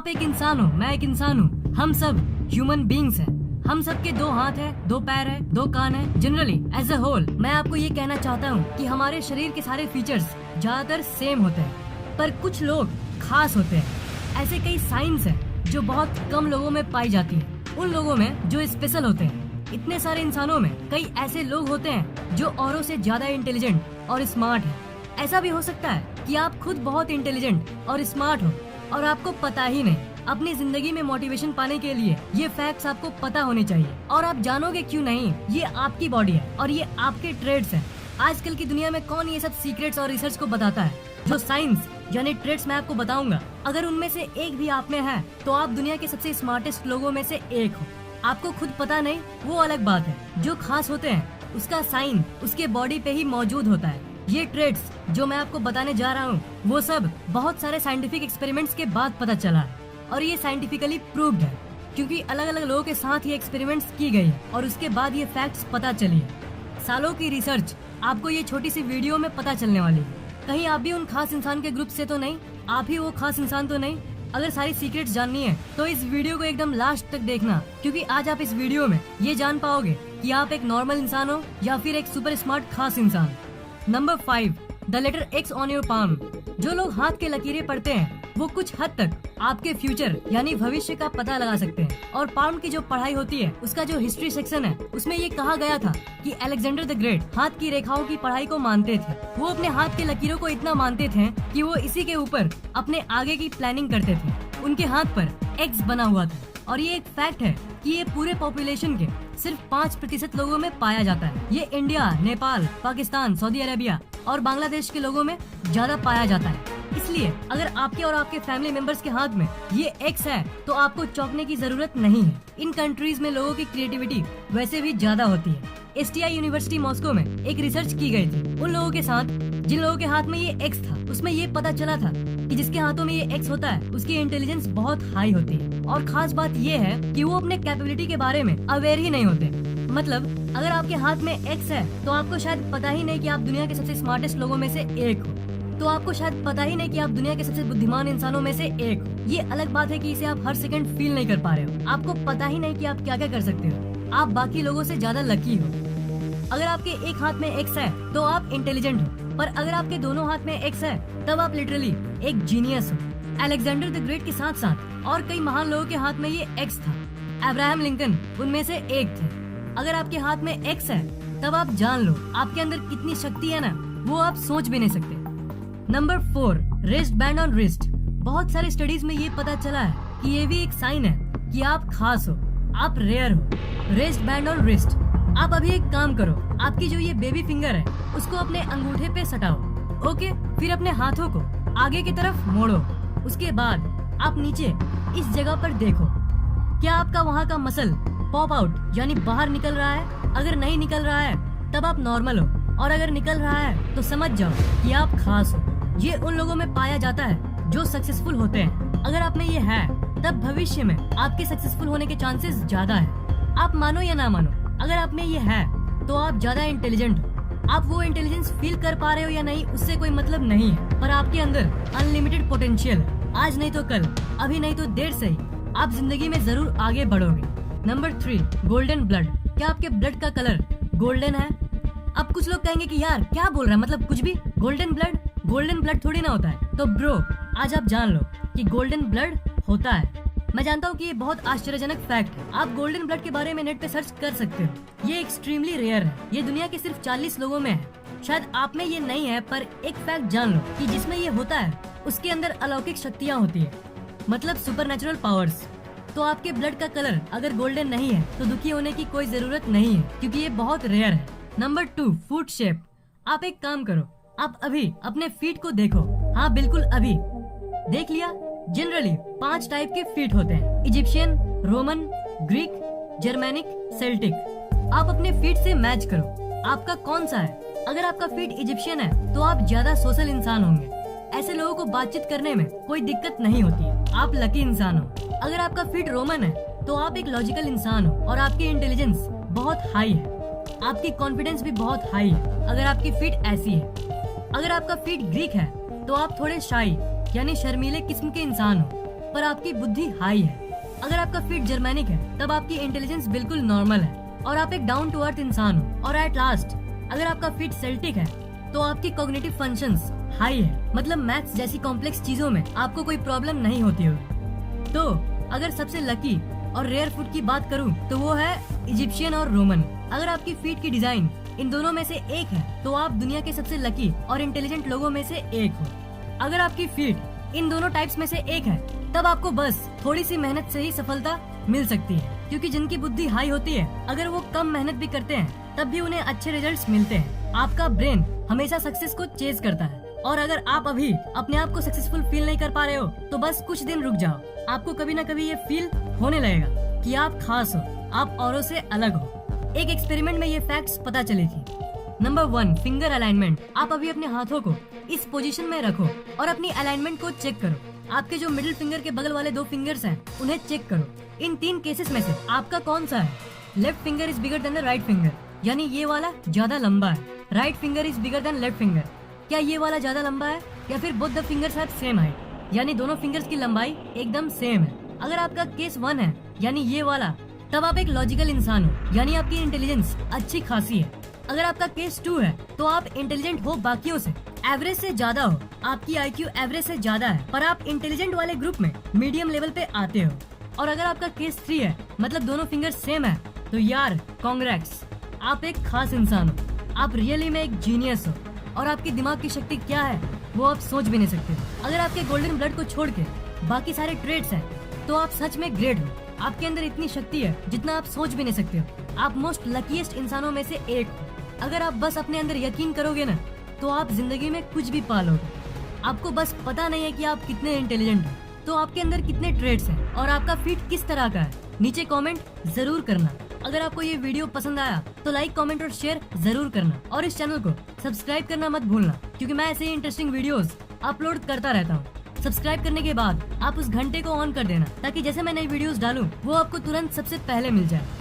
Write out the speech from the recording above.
आप एक इंसान हो, मैं एक इंसान हूँ, हम सब ह्यूमन बींग्स हैं। हम सब के 2 हाथ है, 2 पैर है, 2 कान है। जनरली एज अ होल मैं आपको ये कहना चाहता हूँ कि हमारे शरीर के सारे फीचर्स ज्यादातर सेम होते हैं, पर कुछ लोग खास होते हैं। ऐसे कई साइंस हैं जो बहुत कम लोगों में पाई जाती है, उन लोगों में जो स्पेशल होते हैं। इतने सारे इंसानों में कई ऐसे लोग होते हैं जो औरों से ज्यादा इंटेलिजेंट और स्मार्ट है। ऐसा भी हो सकता है कि आप खुद बहुत इंटेलिजेंट और स्मार्ट हो और आपको पता ही नहीं। अपनी जिंदगी में मोटिवेशन पाने के लिए ये फैक्ट्स आपको पता होने चाहिए, और आप जानोगे क्यों नहीं। ये आपकी बॉडी है और ये आपके ट्रेड्स हैं। आजकल की दुनिया में कौन ये सब सीक्रेट्स और रिसर्च को बताता है? जो साइंस यानी ट्रेड्स मैं आपको बताऊंगा, अगर उनमें से एक भी आप में है तो आप दुनिया के सबसे स्मार्टेस्ट लोगों में से एक हो। आपको खुद पता नहीं वो अलग बात है। जो खास होते हैं उसका साइन उसके बॉडी पे ही मौजूद होता है। ये ट्रेड्स जो मैं आपको बताने जा रहा हूँ वो सब बहुत सारे साइंटिफिक एक्सपेरिमेंट्स के बाद पता चला है, और ये साइंटिफिकली प्रूव्ड है क्योंकि अलग अलग लोगों के साथ ये एक्सपेरिमेंट्स की गई है और उसके बाद ये फैक्ट्स पता चली है। सालों की रिसर्च आपको ये छोटी सी वीडियो में पता चलने वाली है। कहीं आप भी उन खास इंसान के ग्रुप से तो नहीं, आप ही वो खास इंसान तो नहीं। अगर सारी सीक्रेट्स जाननी है तो इस वीडियो को एकदम लास्ट तक देखना, क्योंकि आज आप इस वीडियो में ये जान पाओगे कि आप एक नॉर्मल इंसान हो या फिर एक सुपर स्मार्ट खास इंसान। Number 5, the letter X on your palm. जो लोग हाथ के लकीरें पढ़ते हैं वो कुछ हद तक आपके फ्यूचर यानी भविष्य का पता लगा सकते हैं। और पाम की जो पढ़ाई होती है उसका जो हिस्ट्री सेक्शन है उसमें ये कहा गया था कि अलेक्जेंडर द ग्रेट हाथ की रेखाओं की पढ़ाई को मानते थे। वो अपने हाथ के लकीरों को इतना मानते थे कि वो इसी के ऊपर अपने आगे की प्लानिंग करते थे। उनके हाथ पर X बना हुआ था, और ये एक फैक्ट है कि ये पूरे पॉपुलेशन के सिर्फ 5% लोगों में पाया जाता है। ये India, Nepal, Pakistan, Saudi Arabia और बांग्लादेश के लोगों में ज्यादा पाया जाता है। इसलिए अगर आपके और आपके फैमिली मेंबर्स के हाथ में ये X है तो आपको चौंकने की जरूरत नहीं है। इन कंट्रीज में लोगों की क्रिएटिविटी वैसे भी ज्यादा होती है। STI यूनिवर्सिटी मॉस्को में एक रिसर्च की गई थी। उन लोगों के साथ जिन लोगों के हाथ में ये X था, उसमें ये पता चला था कि जिसके हाथों में ये X होता है उसकी इंटेलिजेंस बहुत हाई होती है। और खास बात ये है कि वो अपने कैपेबिलिटी के बारे में अवेयर ही नहीं होते। मतलब अगर आपके हाथ में X है तो आपको शायद पता ही नहीं कि आप दुनिया के सबसे स्मार्टेस्ट लोगों में से एक हो। तो आपको शायद पता ही नहीं कि आप दुनिया के सबसे बुद्धिमान इंसानों में से एक हो। ये अलग बात है कि इसे आप हर सेकंड फील नहीं कर पा रहे हो। आपको पता ही नहीं कि आप क्या क्या कर सकते हो। आप बाकी लोगों से ज्यादा लकी हो। अगर आपके एक हाथ में X है तो आप इंटेलिजेंट हो, पर अगर आपके दोनों हाथ में X है तब आप लिटरली एक जीनियस हो। अलेक्जेंडर द ग्रेट के साथ साथ और कई महान लोगों के हाथ में ये X था। अब्राहम लिंकन उनमें से एक थे। अगर आपके हाथ में X है तब आप जान लो आपके अंदर कितनी शक्ति है ना, वो आप सोच भी नहीं सकते। Number 4, rest band on wrist. बहुत सारे स्टडीज में ये पता चला है कि ये भी एक साइन है कि आप खास हो, आप रेयर हो। Rest band on wrist. आप अभी एक काम करो, आपकी जो ये बेबी फिंगर है उसको अपने अंगूठे पे सटाओ। ओके, फिर अपने हाथों को आगे की तरफ मोड़ो। उसके बाद आप नीचे इस जगह पर देखो, क्या आपका वहाँ का मसल पॉप आउट यानी बाहर निकल रहा है? अगर नहीं निकल रहा है तब आप नॉर्मल हो, और अगर निकल रहा है तो समझ जाओ कि आप खास हो। ये उन लोगों में पाया जाता है जो सक्सेसफुल होते हैं। अगर आप में ये है तब भविष्य में आपके सक्सेसफुल होने के चांसेस ज्यादा है। आप मानो या ना मानो, अगर आप में ये है तो आप ज्यादा इंटेलिजेंट हो। आप वो इंटेलिजेंस फील कर पा रहे हो या नहीं उससे कोई मतलब नहीं है, पर आपके अंदर अनलिमिटेड पोटेंशियल है। आज नहीं तो कल, अभी नहीं तो देर से ही आप जिंदगी में जरूर आगे बढ़ोगे। Number 3, golden blood. क्या आपके ब्लड का कलर गोल्डन है? अब कुछ लोग कहेंगे कि यार क्या बोल रहा है, मतलब कुछ भी गोल्डन ब्लड थोड़ी ना होता है। तो ब्रो, आज आप जान लो कि गोल्डन ब्लड होता है। मैं जानता हूँ कि ये बहुत आश्चर्यजनक फैक्ट है। आप गोल्डन ब्लड के बारे में नेट पे सर्च कर सकते हो। ये एक्सट्रीमली रेयर है। ये दुनिया के सिर्फ 40 लोगों में है। शायद आप में ये नहीं है, पर एक फैक्ट जान लो कि जिसमें ये होता है उसके अंदर अलौकिक शक्तियाँ होती है, मतलब सुपरनेचुरल पावर्स। तो आपके ब्लड का कलर अगर गोल्डन नहीं है तो दुखी होने की कोई जरूरत नहीं है, क्योंकि ये बहुत रेयर है। Number 2, foot shape. आप एक काम करो, आप अभी अपने फीट को देखो। हाँ बिल्कुल, अभी देख लिया। जनरली 5 टाइप के फीट होते हैं: Egyptian, Roman, Greek, Germanic, Celtic. आप अपने फीट से मैच करो, आपका कौन सा है। अगर आपका फीट इजिप्शियन है तो आप ज्यादा सोशल इंसान होंगे। ऐसे लोगों को बातचीत करने में कोई दिक्कत नहीं होती है, आप लकी इंसान हो। अगर आपका फीट रोमन है तो आप एक लॉजिकल इंसान हो और आपकी इंटेलिजेंस बहुत हाई है, आपकी कॉन्फिडेंस भी बहुत हाई है अगर आपकी फीट ऐसी है। अगर आपका फीट ग्रीक है तो आप थोड़े शाई यानी शर्मीले किस्म के इंसान हो। पर आपकी बुद्धि हाई है। अगर आपका फीट जर्मेनिक है तब आपकी इंटेलिजेंस बिल्कुल नॉर्मल है और आप एक डाउन टू अर्थ इंसान हो। और एट लास्ट अगर आपका फीट सेल्टिक है तो आपकी कॉग्निटिव फंक्शंस हाई है, मतलब मैथ्स जैसी कॉम्प्लेक्स चीजों में आपको कोई प्रॉब्लम नहीं होती होगी। तो अगर सबसे लकी और रेयर फूड की बात करूं तो वो है इजिप्शियन और रोमन। अगर आपकी फीट की डिजाइन इन दोनों में से एक है तो आप दुनिया के सबसे लकी और इंटेलिजेंट लोगों में से एक हो। अगर आपकी फीट इन दोनों टाइप्स में से एक है तब आपको बस थोड़ी सी मेहनत से ही सफलता मिल सकती है, क्योंकि जिनकी बुद्धि हाई होती है अगर वो कम मेहनत भी करते हैं तब भी उन्हें अच्छे रिजल्ट्स मिलते हैं। आपका ब्रेन हमेशा सक्सेस को चेज करता है और अगर आप अभी अपने आप को सक्सेसफुल फील नहीं कर पा रहे हो तो बस कुछ दिन रुक जाओ, आपको कभी ना कभी ये फील होने लगेगा कि आप खास हो, आप औरों से अलग हो। एक एक्सपेरिमेंट में ये फैक्ट्स पता चली थी। Number 1, finger alignment. आप अभी अपने हाथों को इस पोजीशन में रखो और अपनी अलाइनमेंट को चेक करो। आपके जो मिडिल फिंगर के बगल वाले 2 फिंगर्स हैं उन्हें चेक करो। इन 3 केसेस में से आपका कौन सा है? Left finger is bigger than the right finger, यानी ये वाला ज्यादा लंबा है। Right finger is bigger than left finger, क्या ये वाला ज्यादा लंबा है? या फिर both the fingers have same height, यानी दोनों फिंगर्स की लंबाई एकदम सेम है। अगर आपका केस 1 है यानी ये वाला, तब आप एक लॉजिकल इंसान हो, यानी आपकी इंटेलिजेंस अच्छी खासी है। अगर आपका केस 2 है तो आप इंटेलिजेंट हो बाकियों से, एवरेज से ज्यादा हो, आपकी IQ एवरेज से ज्यादा है पर आप इंटेलिजेंट वाले ग्रुप में मीडियम लेवल पे आते हो। और अगर आपका केस 3 है, मतलब दोनों फिंगर सेम है, तो यार कांग्रेट्स, आप एक खास इंसान हो, आप रियली में एक जीनियस हो और आपकी दिमाग की शक्ति क्या है वो आप सोच भी नहीं सकते। अगर आपके गोल्डन ब्लड को छोड़ के बाकी सारे ट्रेड्स हैं तो आप सच में ग्रेट हो। आपके अंदर इतनी शक्ति है जितना आप सोच भी नहीं सकते हो। आप मोस्ट लकीएस्ट इंसानों में से एक हो। अगर आप बस अपने अंदर यकीन करोगे ना तो आप जिंदगी में कुछ भी पालोगे। आपको बस पता नहीं है कि आप कितने इंटेलिजेंट हो, तो आपके अंदर कितने ट्रेड्स हैं और आपका फीट किस तरह का है, नीचे कमेंट जरूर करना। अगर आपको ये वीडियो पसंद आया तो लाइक, कमेंट और शेयर जरूर करना और इस चैनल को सब्सक्राइब करना मत भूलना, क्योंकि मैं ऐसे ही इंटरेस्टिंग वीडियोस अपलोड करता रहता हूँ। सब्सक्राइब करने के बाद आप उस घंटे को ऑन कर देना ताकि जैसे मैं नई वीडियोस डालूं वो आपको तुरंत सबसे पहले मिल जाए।